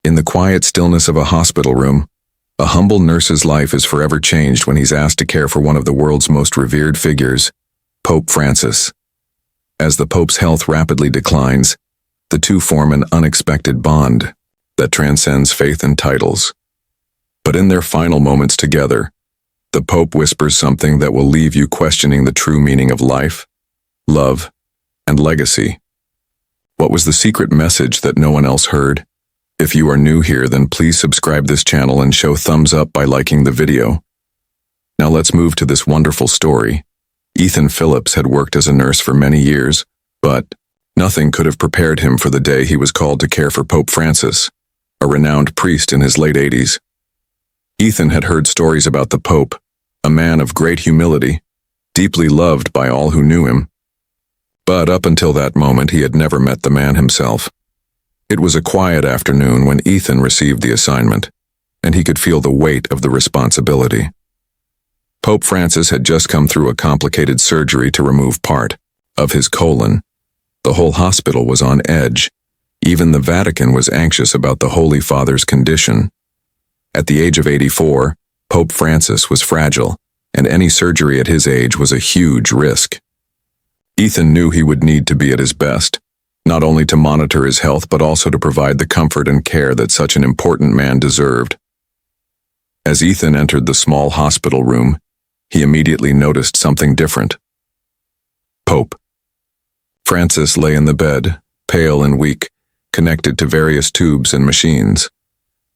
In the quiet stillness of a hospital room, a humble nurse's life is forever changed when he's asked to care for one of the world's most revered figures, Pope Francis. As the Pope's health rapidly declines, the two form an unexpected bond that transcends faith and titles. But in their final moments together, the Pope whispers something that will leave you questioning the true meaning of life, love, and legacy. What was the secret message that no one else heard? If you are new here, then please subscribe this channel and show thumbs up by liking the video. Now let's move to this wonderful story. Ethan Phillips had worked as a nurse for many years, but nothing could have prepared him for the day he was called to care for Pope Francis, a renowned priest in his late 80s. Ethan had heard stories about the Pope, a man of great humility, deeply loved by all who knew him. But up until that moment, he had never met the man himself. It was a quiet afternoon when Ethan received the assignment, and he could feel the weight of the responsibility. Pope Francis had just come through a complicated surgery to remove part of his colon. The whole hospital was on edge. Even the Vatican was anxious about the Holy Father's condition. At the age of 84, Pope Francis was fragile, and any surgery at his age was a huge risk. Ethan knew he would need to be at his best, not only to monitor his health but also to provide the comfort and care that such an important man deserved. As Ethan entered the small hospital room, he immediately noticed something different. Pope Francis lay in the bed, pale and weak, connected to various tubes and machines.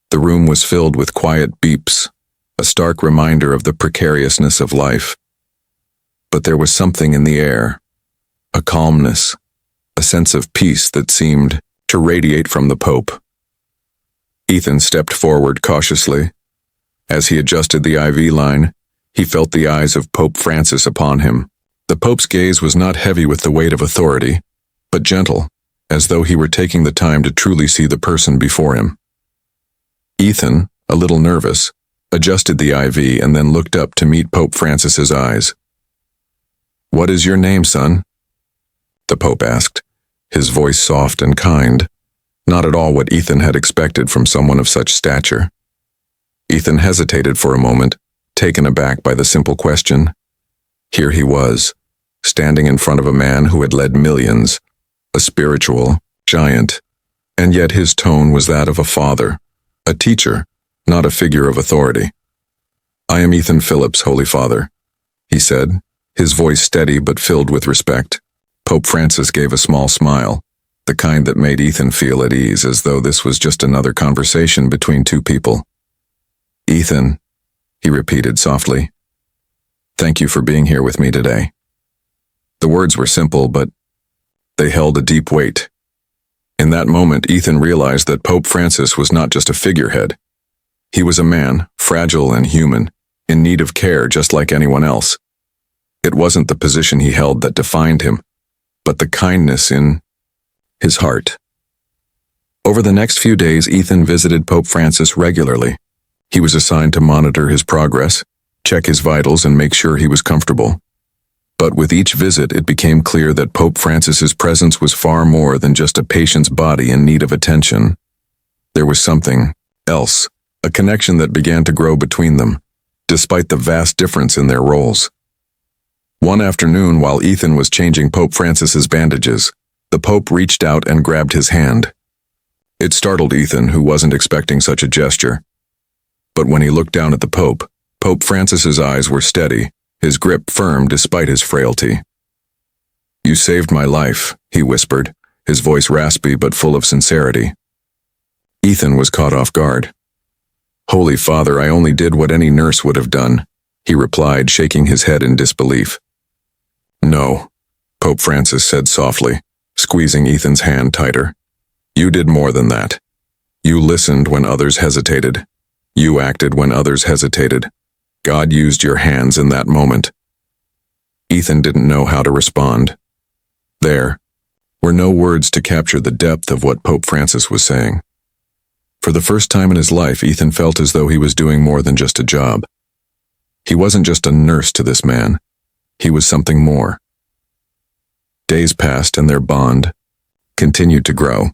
The room was filled with quiet beeps, a stark reminder of the precariousness of life. But there was something in the air, a calmness, a sense of peace that seemed to radiate from the Pope. Ethan stepped forward cautiously. As he adjusted the IV line, he felt the eyes of Pope Francis upon him. The Pope's gaze was not heavy with the weight of authority, but gentle, as though he were taking the time to truly see the person before him. Ethan, a little nervous, adjusted the IV and then looked up to meet Pope Francis's eyes. "What is your name, son?" the Pope asked, his voice soft and kind, not at all what Ethan had expected from someone of such stature. Ethan hesitated for a moment, taken aback by the simple question. Here he was, standing in front of a man who had led millions, a spiritual giant, and yet his tone was that of a father, a teacher, not a figure of authority. "I am Ethan Phillips, Holy Father," he said, his voice steady but filled with respect. Pope Francis gave a small smile, the kind that made Ethan feel at ease, as though this was just another conversation between two people. "Ethan," he repeated softly, "thank you for being here with me today." The words were simple, but they held a deep weight. In that moment, Ethan realized that Pope Francis was not just a figurehead. He was a man, fragile and human, in need of care just like anyone else. It wasn't the position he held that defined him, but the kindness in his heart. Over the next few days, Ethan visited Pope Francis regularly. He was assigned to monitor his progress, check his vitals, and make sure he was comfortable. But with each visit, it became clear that Pope Francis's presence was far more than just a patient's body in need of attention. There was something else, a connection that began to grow between them, despite the vast difference in their roles. One afternoon, while Ethan was changing Pope Francis's bandages, the Pope reached out and grabbed his hand. It startled Ethan, who wasn't expecting such a gesture. But when he looked down at the Pope, Pope Francis's eyes were steady, his grip firm despite his frailty. "You saved my life," he whispered, his voice raspy but full of sincerity. Ethan was caught off guard. "Holy Father, I only did what any nurse would have done," he replied, shaking his head in disbelief. "No," Pope Francis said softly, squeezing Ethan's hand tighter. "You did more than that. You listened when others hesitated. You acted when others hesitated. God used your hands in that moment." Ethan didn't know how to respond. There were no words to capture the depth of what Pope Francis was saying. For the first time in his life, Ethan felt as though he was doing more than just a job. He wasn't just a nurse to this man. He was something more. Days passed and their bond continued to grow.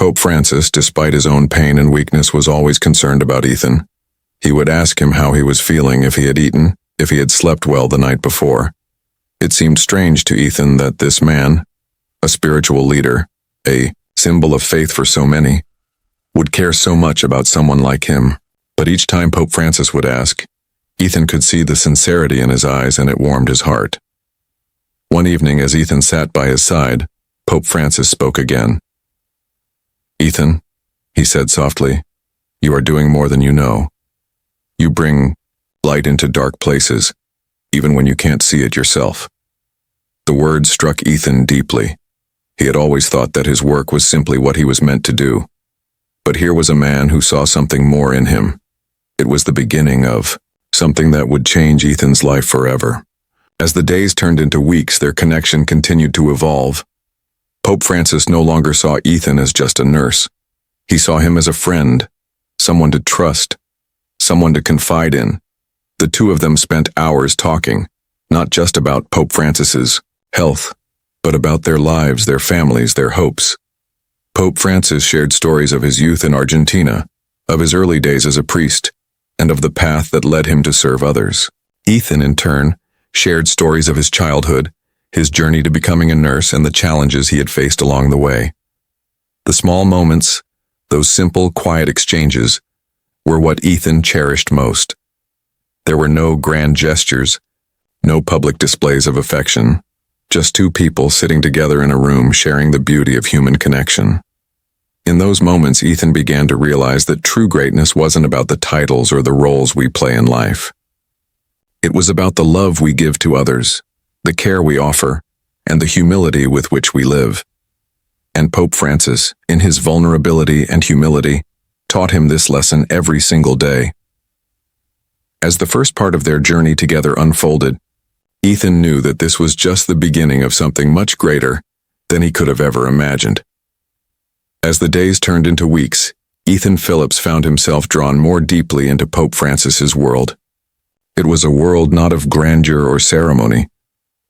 Pope Francis, despite his own pain and weakness, was always concerned about Ethan. He would ask him how he was feeling, if he had eaten, if he had slept well the night before. It seemed strange to Ethan that this man, a spiritual leader, a symbol of faith for so many, would care so much about someone like him. But each time Pope Francis would ask, Ethan could see the sincerity in his eyes, and it warmed his heart. One evening, as Ethan sat by his side, Pope Francis spoke again. "Ethan," he said softly, "you are doing more than you know. You bring light into dark places, even when you can't see it yourself." The words struck Ethan deeply. He had always thought that his work was simply what he was meant to do. But here was a man who saw something more in him. It was the beginning of something that would change Ethan's life forever. As the days turned into weeks, their connection continued to evolve. Pope Francis no longer saw Ethan as just a nurse. He saw him as a friend, someone to trust, someone to confide in. The two of them spent hours talking, not just about Pope Francis's health, but about their lives, their families, their hopes. Pope Francis shared stories of his youth in Argentina, of his early days as a priest, and of the path that led him to serve others. Ethan, in turn, shared stories of his childhood, his journey to becoming a nurse, and the challenges he had faced along the way. The small moments, those simple, quiet exchanges, were what Ethan cherished most. There were no grand gestures, no public displays of affection, just two people sitting together in a room sharing the beauty of human connection. In those moments, Ethan began to realize that true greatness wasn't about the titles or the roles we play in life. It was about the love we give to others, the care we offer, and the humility with which we live. And Pope Francis, in his vulnerability and humility, taught him this lesson every single day. As the first part of their journey together unfolded, Ethan knew that this was just the beginning of something much greater than he could have ever imagined. As the days turned into weeks, Ethan Phillips found himself drawn more deeply into Pope Francis's world. It was a world not of grandeur or ceremony,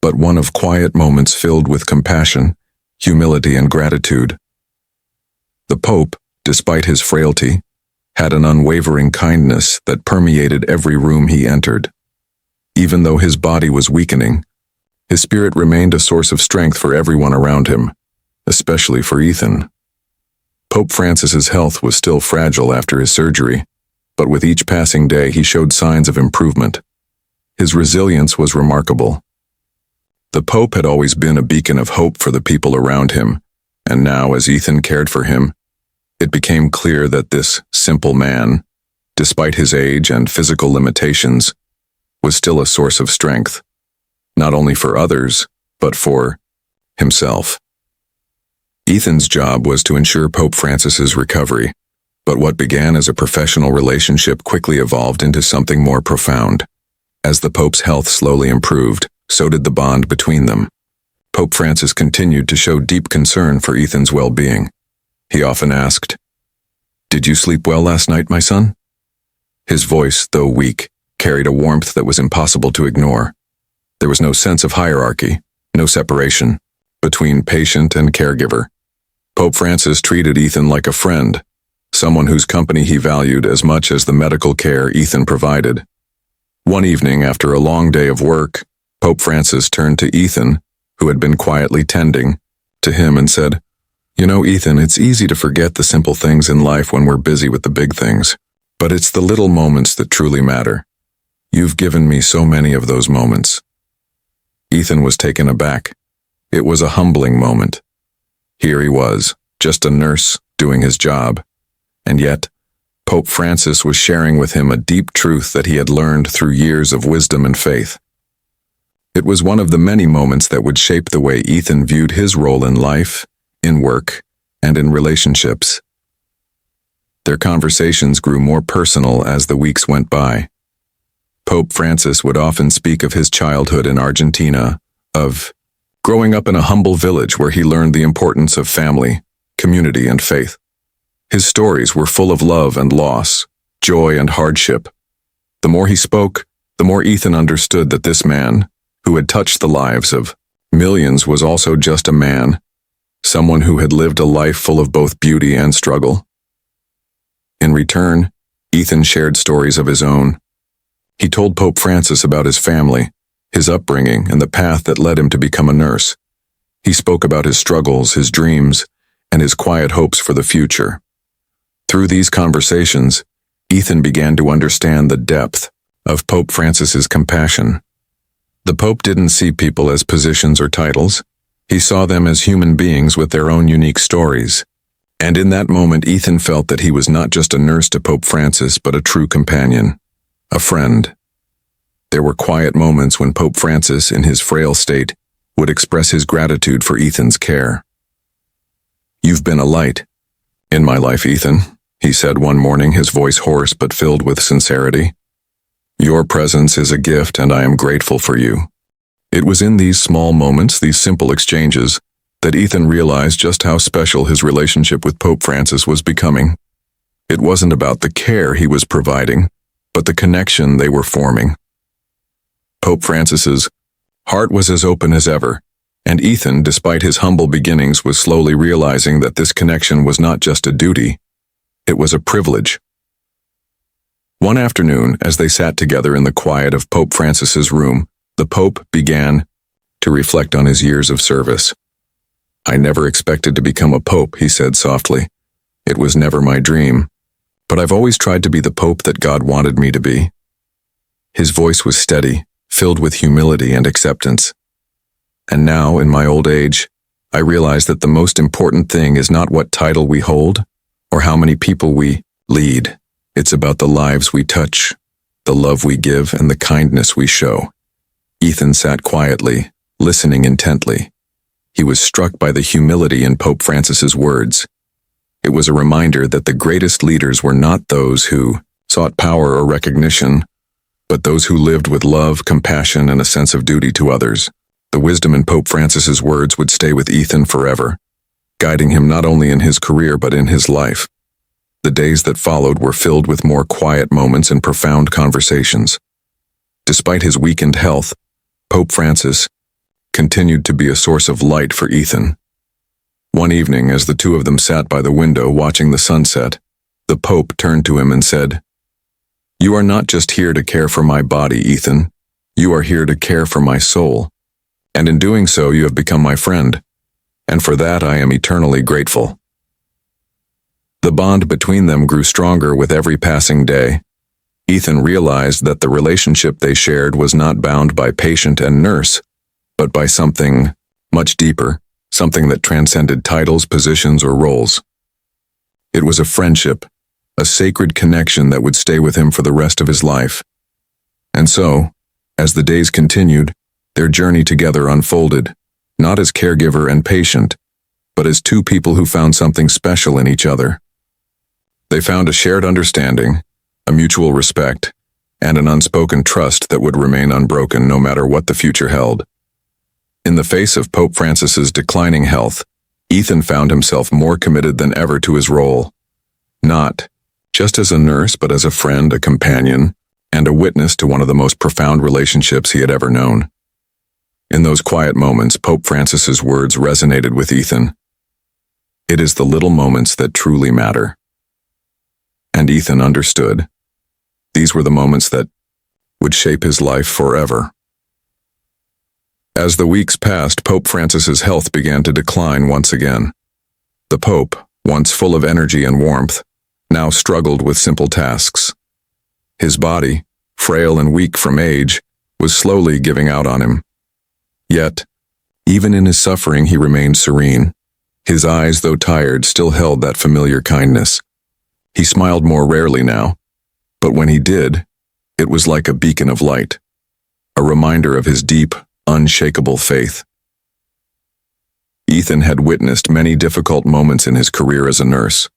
but one of quiet moments filled with compassion, humility, and gratitude. The Pope, despite his frailty, had an unwavering kindness that permeated every room he entered. Even though his body was weakening, his spirit remained a source of strength for everyone around him, especially for Ethan. Pope Francis's health was still fragile after his surgery, but with each passing day he showed signs of improvement. His resilience was remarkable. The Pope had always been a beacon of hope for the people around him, and now, as Ethan cared for him, it became clear that this simple man, despite his age and physical limitations, was still a source of strength, not only for others, but for himself. Ethan's job was to ensure Pope Francis's recovery, but what began as a professional relationship quickly evolved into something more profound. As the Pope's health slowly improved, so did the bond between them. Pope Francis continued to show deep concern for Ethan's well-being. He often asked, "Did you sleep well last night, my son?" His voice, though weak, carried a warmth that was impossible to ignore. There was no sense of hierarchy, no separation between patient and caregiver. Pope Francis treated Ethan like a friend, someone whose company he valued as much as the medical care Ethan provided. One evening, after a long day of work, Pope Francis turned to Ethan, who had been quietly tending to him, and said, "You know, Ethan, it's easy to forget the simple things in life when we're busy with the big things, but it's the little moments that truly matter. You've given me so many of those moments." Ethan was taken aback. It was a humbling moment. Here he was, just a nurse doing his job, and yet Pope Francis was sharing with him a deep truth that he had learned through years of wisdom and faith. It was one of the many moments that would shape the way Ethan viewed his role in life, in work, and in relationships. Their conversations grew more personal as the weeks went by. Pope Francis would often speak of his childhood in Argentina, of growing up in a humble village where he learned the importance of family, community, and faith. His stories were full of love and loss, joy and hardship. The more he spoke, the more Ethan understood that this man, who had touched the lives of millions, was also just a man, someone who had lived a life full of both beauty and struggle. In return, Ethan shared stories of his own. He told Pope Francis about his family, his upbringing, and the path that led him to become a nurse. He spoke about his struggles, his dreams, and his quiet hopes for the future. Through these conversations, Ethan began to understand the depth of Pope Francis's compassion. The Pope didn't see people as positions or titles. He saw them as human beings with their own unique stories. And in that moment, Ethan felt that he was not just a nurse to Pope Francis, but a true companion, a friend. There were quiet moments when Pope Francis, in his frail state, would express his gratitude for Ethan's care. "You've been a light in my life, Ethan," he said one morning, his voice hoarse but filled with sincerity. "Your presence is a gift, and I am grateful for you." It was in these small moments, these simple exchanges, that Ethan realized just how special his relationship with Pope Francis was becoming. It wasn't about the care he was providing, but the connection they were forming. Pope Francis's heart was as open as ever, and Ethan, despite his humble beginnings, was slowly realizing that this connection was not just a duty, it was a privilege. One afternoon, as they sat together in the quiet of Pope Francis's room, the Pope began to reflect on his years of service. "I never expected to become a pope," he said softly. "It was never my dream, but I've always tried to be the pope that God wanted me to be." His voice was steady, filled with humility and acceptance. "And now, in my old age, I realize that the most important thing is not what title we hold or how many people we lead. It's about the lives we touch, the love we give, and the kindness we show." Ethan sat quietly, listening intently. He was struck by the humility in Pope Francis's words. It was a reminder that the greatest leaders were not those who sought power or recognition, but those who lived with love, compassion, and a sense of duty to others. The wisdom in Pope Francis's words would stay with Ethan forever, guiding him not only in his career but in his life. The days that followed were filled with more quiet moments and profound conversations. Despite his weakened health, Pope Francis continued to be a source of light for Ethan. One evening, as the two of them sat by the window watching the sunset, the Pope turned to him and said, "You are not just here to care for my body, Ethan. You are here to care for my soul. And in doing so, you have become my friend. And for that, I am eternally grateful." The bond between them grew stronger with every passing day. Ethan realized that the relationship they shared was not bound by patient and nurse, but by something much deeper, something that transcended titles, positions, or roles. It was a friendship, a sacred connection that would stay with him for the rest of his life. And so, as the days continued, their journey together unfolded, not as caregiver and patient, but as two people who found something special in each other. They found a shared understanding, a mutual respect, and an unspoken trust that would remain unbroken no matter what the future held. In the face of Pope Francis's declining health, Ethan found himself more committed than ever to his role, not just as a nurse, but as a friend, a companion, and a witness to one of the most profound relationships he had ever known. In those quiet moments, Pope Francis's words resonated with Ethan. "It is the little moments that truly matter." And Ethan understood. These were the moments that would shape his life forever. As the weeks passed, Pope Francis's health began to decline once again. The Pope, once full of energy and warmth, now struggled with simple tasks. His body, frail and weak from age, was slowly giving out on him. Yet, even in his suffering, he remained serene. His eyes, though tired, still held that familiar kindness. He smiled more rarely now, but when he did, it was like a beacon of light, a reminder of his deep, unshakable faith. Ethan had witnessed many difficult moments in his career as a nurse,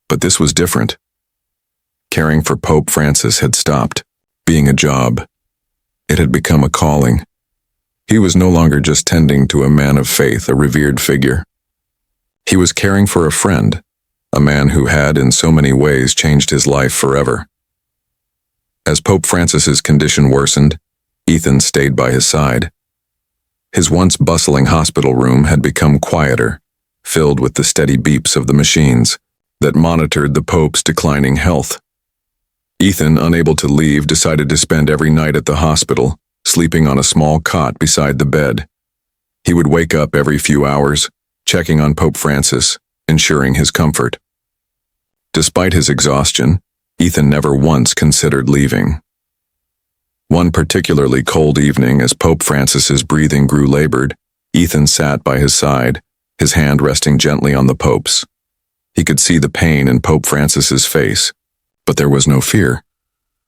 but this was different. Caring for Pope Francis had stopped being a job. It had become a calling. He was no longer just tending to a man of faith, a revered figure. He was caring for a friend, a man who had in so many ways changed his life forever. As Pope Francis's condition worsened, Ethan stayed by his side. His once bustling hospital room had become quieter, filled with the steady beeps of the machines that monitored the Pope's declining health. Ethan, unable to leave, decided to spend every night at the hospital, sleeping on a small cot beside the bed. He would wake up every few hours, checking on Pope Francis, ensuring his comfort. Despite his exhaustion, Ethan never once considered leaving. One particularly cold evening, as Pope Francis's breathing grew labored, Ethan sat by his side, his hand resting gently on the Pope's. He could see the pain in Pope Francis's face, but there was no fear.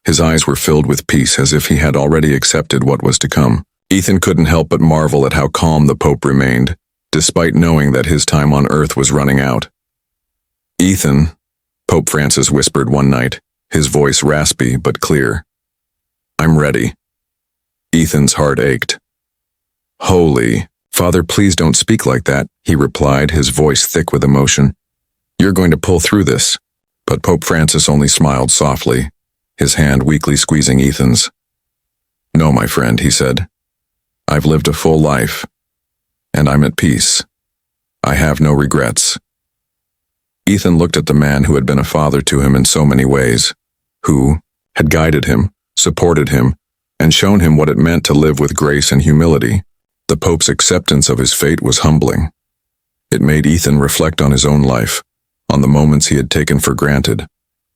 His eyes were filled with peace, as if he had already accepted what was to come. Ethan couldn't help but marvel at how calm the Pope remained, despite knowing that his time on earth was running out. "Ethan," Pope Francis whispered one night, his voice raspy but clear. "I'm ready." Ethan's heart ached. "Holy Father, please don't speak like that," he replied, his voice thick with emotion. "You're going to pull through this." But Pope Francis only smiled softly, his hand weakly squeezing Ethan's. "No, my friend," he said. "I've lived a full life, and I'm at peace. I have no regrets." Ethan looked at the man who had been a father to him in so many ways, who had guided him, supported him, and shown him what it meant to live with grace and humility. The Pope's acceptance of his fate was humbling. It made Ethan reflect on his own life, on the moments he had taken for granted,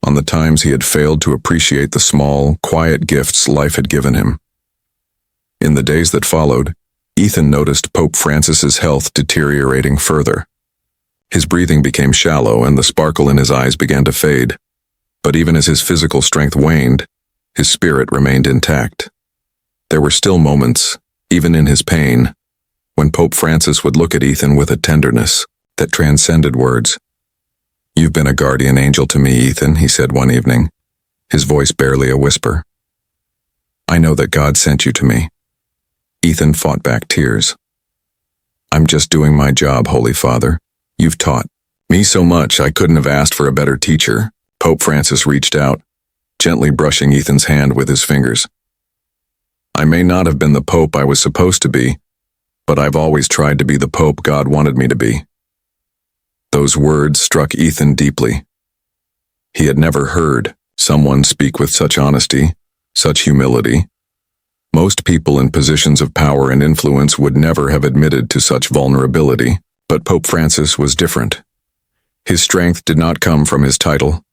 on the times he had failed to appreciate the small, quiet gifts life had given him. In the days that followed, Ethan noticed Pope Francis's health deteriorating further. His breathing became shallow and the sparkle in his eyes began to fade. But even as his physical strength waned, his spirit remained intact. There were still moments, even in his pain, when Pope Francis would look at Ethan with a tenderness that transcended words. "You've been a guardian angel to me, Ethan," he said one evening, his voice barely a whisper. "I know that God sent you to me." Ethan fought back tears. "I'm just doing my job, Holy Father. You've taught me so much I couldn't have asked for a better teacher." Pope Francis reached out, gently brushing Ethan's hand with his fingers. "I may not have been the Pope I was supposed to be, but I've always tried to be the Pope God wanted me to be." Those words struck Ethan deeply. He had never heard someone speak with such honesty, such humility. Most people in positions of power and influence would never have admitted to such vulnerability, but Pope Francis was different. His strength did not come from his title,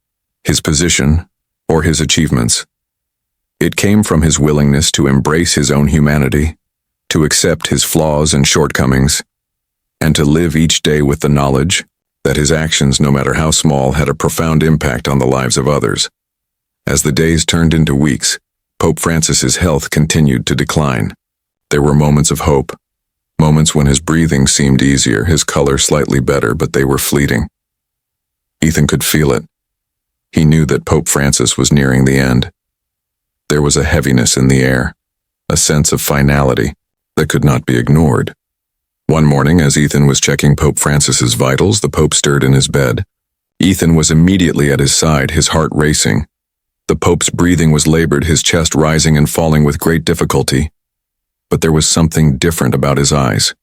his position, or his achievements. It came from his willingness to embrace his own humanity, to accept his flaws and shortcomings, and to live each day with the knowledge that his actions, no matter how small, had a profound impact on the lives of others. As the days turned into weeks, Pope Francis's health continued to decline. There were moments of hope, moments when his breathing seemed easier, his color slightly better, but they were fleeting. Ethan could feel it. He knew that Pope Francis was nearing the end. There was a heaviness in the air, a sense of finality that could not be ignored. One morning, as Ethan was checking Pope Francis's vitals, the Pope stirred in his bed. Ethan was immediately at his side, his heart racing. The Pope's breathing was labored, his chest rising and falling with great difficulty. But there was something different about his eyes.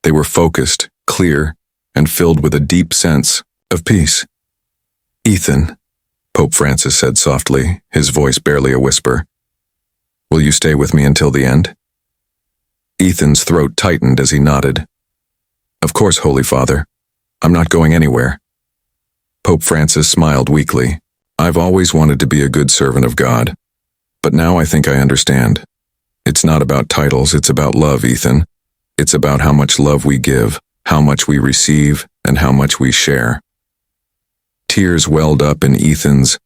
They were focused, clear, and filled with a deep sense of peace. "Ethan," Pope Francis said softly, his voice barely a whisper, "will you stay with me until the end?" Ethan's throat tightened as he nodded. "Of course, Holy Father. I'm not going anywhere." Pope Francis smiled weakly. "I've always wanted to be a good servant of God, but now I think I understand. It's not about titles, it's about love, Ethan. It's about how much love we give, how much we receive, and how much we share." Tears welled up in Ethan's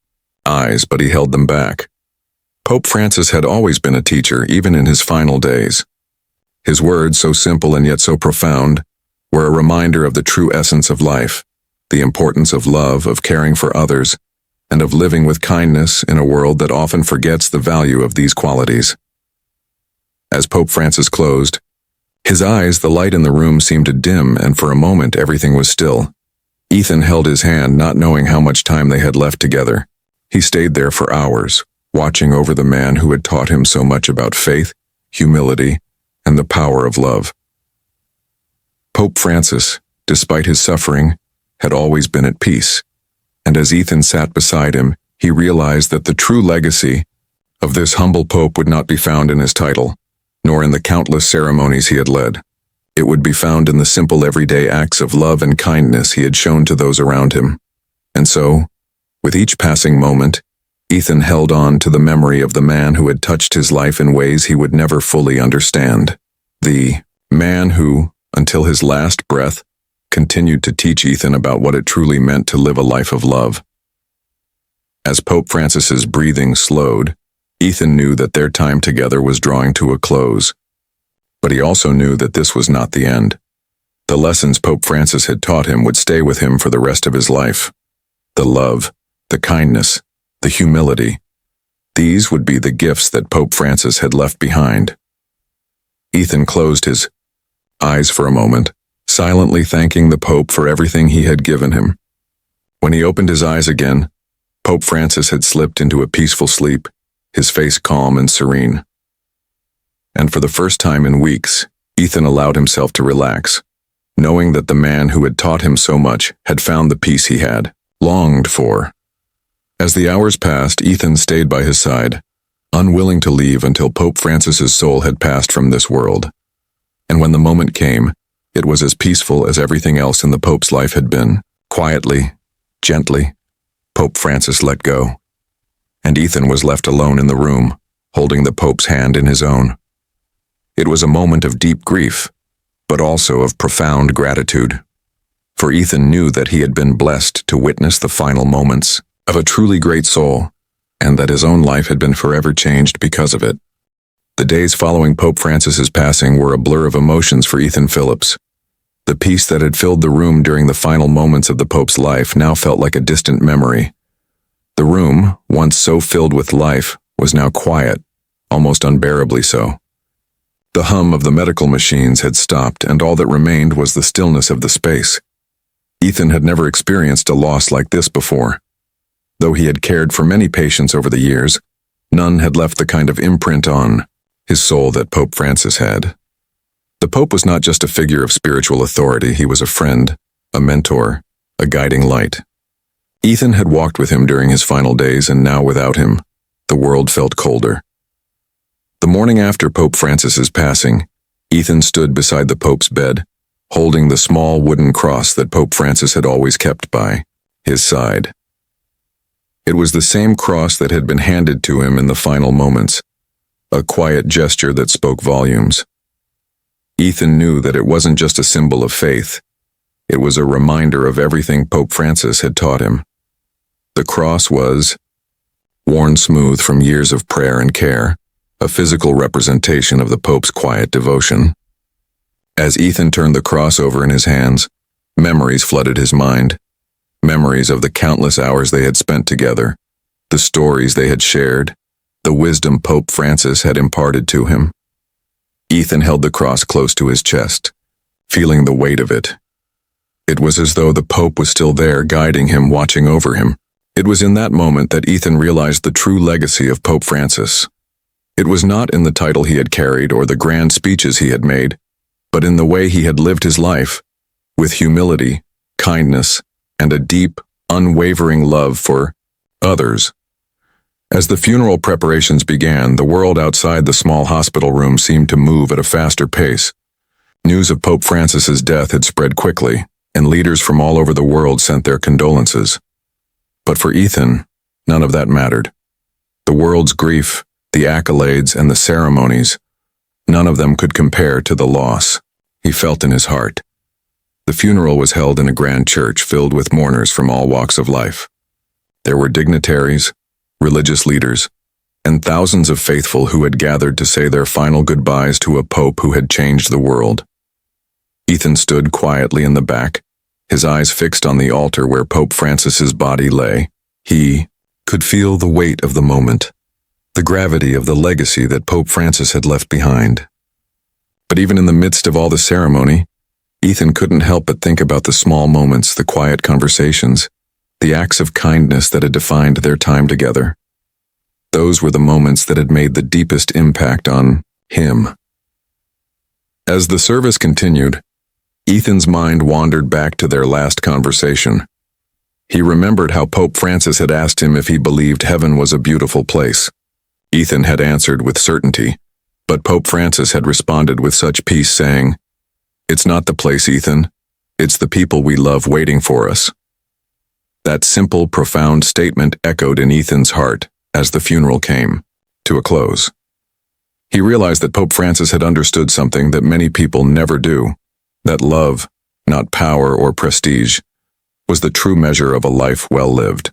eyes, but he held them back. Pope Francis had always been a teacher, even in his final days. His words, so simple and yet so profound, were a reminder of the true essence of life, the importance of love, of caring for others, and of living with kindness in a world that often forgets the value of these qualities. As Pope Francis closed his eyes, the light in the room seemed to dim, and for a moment everything was still. Ethan held his hand, not knowing how much time they had left together. He stayed there for hours, watching over the man who had taught him so much about faith, humility, and the power of love. Pope Francis, despite his suffering, had always been at peace. And as Ethan sat beside him, he realized that the true legacy of this humble pope would not be found in his title, nor in the countless ceremonies he had led. It would be found in the simple everyday acts of love and kindness he had shown to those around him. And so, with each passing moment, Ethan held on to the memory of the man who had touched his life in ways he would never fully understand. The man who, until his last breath, continued to teach Ethan about what it truly meant to live a life of love. As Pope Francis's breathing slowed, Ethan knew that their time together was drawing to a close. But he also knew that this was not the end. The lessons Pope Francis had taught him would stay with him for the rest of his life. The love, the kindness, the humility. These would be the gifts that Pope Francis had left behind. Ethan closed his eyes for a moment, silently thanking the Pope for everything he had given him. When he opened his eyes again, Pope Francis had slipped into a peaceful sleep, his face calm and serene. And for the first time in weeks, Ethan allowed himself to relax, knowing that the man who had taught him so much had found the peace he had longed for. As the hours passed, Ethan stayed by his side, unwilling to leave until Pope Francis's soul had passed from this world. And when the moment came, it was as peaceful as everything else in the Pope's life had been. Quietly, gently, Pope Francis let go, and Ethan was left alone in the room, holding the Pope's hand in his own. It was a moment of deep grief, but also of profound gratitude, for Ethan knew that he had been blessed to witness the final moments of a truly great soul, and that his own life had been forever changed because of it. The days following Pope Francis's passing were a blur of emotions for Ethan Phillips. The peace that had filled the room during the final moments of the Pope's life now felt like a distant memory. The room, once so filled with life, was now quiet, almost unbearably so. The hum of the medical machines had stopped, and all that remained was the stillness of the space. Ethan had never experienced a loss like this before. Though he had cared for many patients over the years, none had left the kind of imprint on his soul that Pope Francis had. The Pope was not just a figure of spiritual authority, he was a friend, a mentor, a guiding light. Ethan had walked with him during his final days, and now without him, the world felt colder. The morning after Pope Francis's passing, Ethan stood beside the Pope's bed, holding the small wooden cross that Pope Francis had always kept by his side. It was the same cross that had been handed to him in the final moments, a quiet gesture that spoke volumes. Ethan knew that it wasn't just a symbol of faith. It was a reminder of everything Pope Francis had taught him. The cross was worn smooth from years of prayer and care, a physical representation of the Pope's quiet devotion. As Ethan turned the cross over in his hands, memories flooded his mind. Memories of the countless hours they had spent together, the stories they had shared, the wisdom Pope Francis had imparted to him. Ethan held the cross close to his chest, feeling the weight of it. It was as though the Pope was still there, guiding him, watching over him. It was in that moment that Ethan realized the true legacy of Pope Francis. It was not in the title he had carried or the grand speeches he had made, but in the way he had lived his life, with humility, kindness, and a deep, unwavering love for others. As the funeral preparations began, the world outside the small hospital room seemed to move at a faster pace. News of Pope Francis's death had spread quickly, and leaders from all over the world sent their condolences. But for Ethan, none of that mattered. The world's grief, the accolades, and the ceremonies, none of them could compare to the loss he felt in his heart. The funeral was held in a grand church filled with mourners from all walks of life. There were dignitaries, religious leaders, and thousands of faithful who had gathered to say their final goodbyes to a pope who had changed the world. Ethan stood quietly in the back, his eyes fixed on the altar where Pope Francis's body lay. He could feel the weight of the moment, the gravity of the legacy that Pope Francis had left behind. But even in the midst of all the ceremony, Ethan couldn't help but think about the small moments, the quiet conversations, the acts of kindness that had defined their time together. Those were the moments that had made the deepest impact on him. As the service continued, Ethan's mind wandered back to their last conversation. He remembered how Pope Francis had asked him if he believed heaven was a beautiful place. Ethan had answered with certainty, but Pope Francis had responded with such peace, saying, "It's not the place, Ethan. It's the people we love waiting for us." That simple, profound statement echoed in Ethan's heart as the funeral came to a close. He realized that Pope Francis had understood something that many people never do, that love, not power or prestige, was the true measure of a life well lived.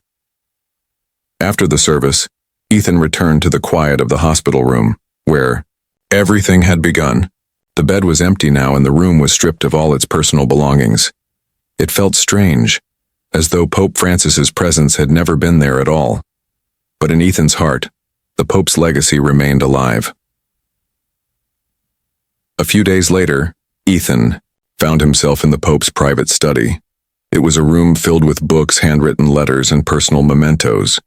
After the service, Ethan returned to the quiet of the hospital room, where everything had begun. The bed was empty now and the room was stripped of all its personal belongings. It felt strange, as though Pope Francis's presence had never been there at all. But in Ethan's heart, the Pope's legacy remained alive. A few days later, Ethan found himself in the Pope's private study. It was a room filled with books, handwritten letters, and personal mementos.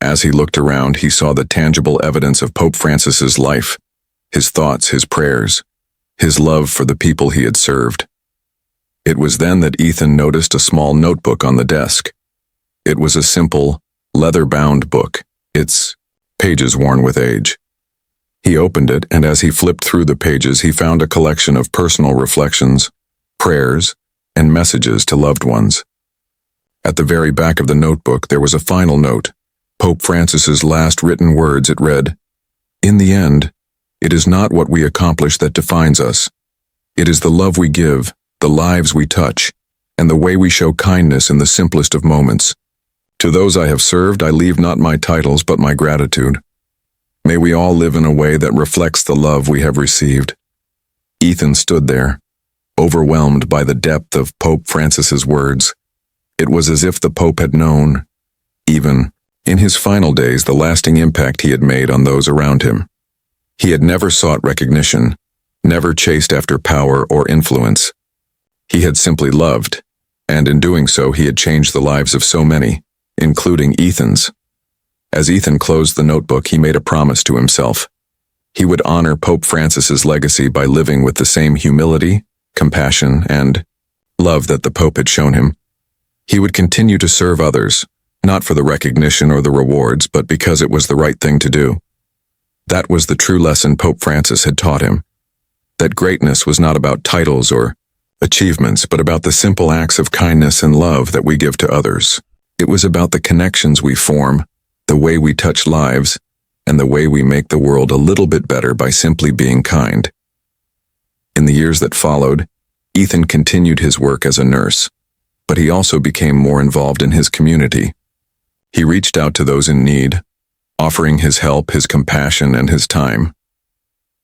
As he looked around, he saw the tangible evidence of Pope Francis's life, his thoughts, his prayers, his love for the people he had served. It was then that Ethan noticed a small notebook on the desk. It was a simple, leather-bound book, its pages worn with age. He opened it, and as he flipped through the pages, he found a collection of personal reflections, prayers, and messages to loved ones. At the very back of the notebook, there was a final note, Pope Francis's last written words. It read, "In the end, it is not what we accomplish that defines us. It is the love we give, the lives we touch, and the way we show kindness in the simplest of moments. To those I have served, I leave not my titles but my gratitude. May we all live in a way that reflects the love we have received." Ethan stood there, overwhelmed by the depth of Pope Francis's words. It was as if the Pope had known, even in his final days, the lasting impact he had made on those around him. He had never sought recognition, never chased after power or influence. He had simply loved, and in doing so he had changed the lives of so many, including Ethan's. As Ethan closed the notebook, he made a promise to himself. He would honor Pope Francis's legacy by living with the same humility, compassion, and love that the Pope had shown him. He would continue to serve others, not for the recognition or the rewards, but because it was the right thing to do. That was the true lesson Pope Francis had taught him, that greatness was not about titles or achievements, but about the simple acts of kindness and love that we give to others. It was about the connections we form, the way we touch lives, and the way we make the world a little bit better by simply being kind. In the years that followed, Ethan continued his work as a nurse, but he also became more involved in his community. He reached out to those in need, offering his help, his compassion, and his time.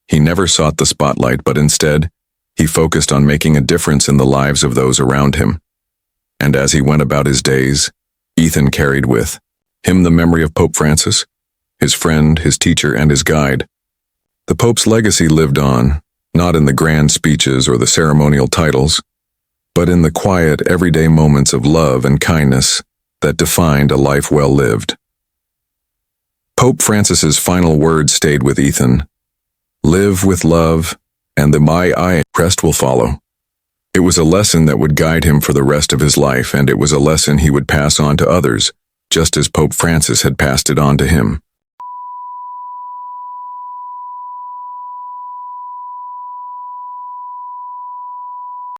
He never sought the spotlight, but instead, he focused on making a difference in the lives of those around him. And as he went about his days, Ethan carried with him the memory of Pope Francis, his friend, his teacher, and his guide. The Pope's legacy lived on, not in the grand speeches or the ceremonial titles, but in the quiet, everyday moments of love and kindness that defined a life well lived. Pope Francis's final words stayed with Ethan. Live with love, and the rest will follow. It was a lesson that would guide him for the rest of his life, and it was a lesson he would pass on to others, just as Pope Francis had passed it on to him.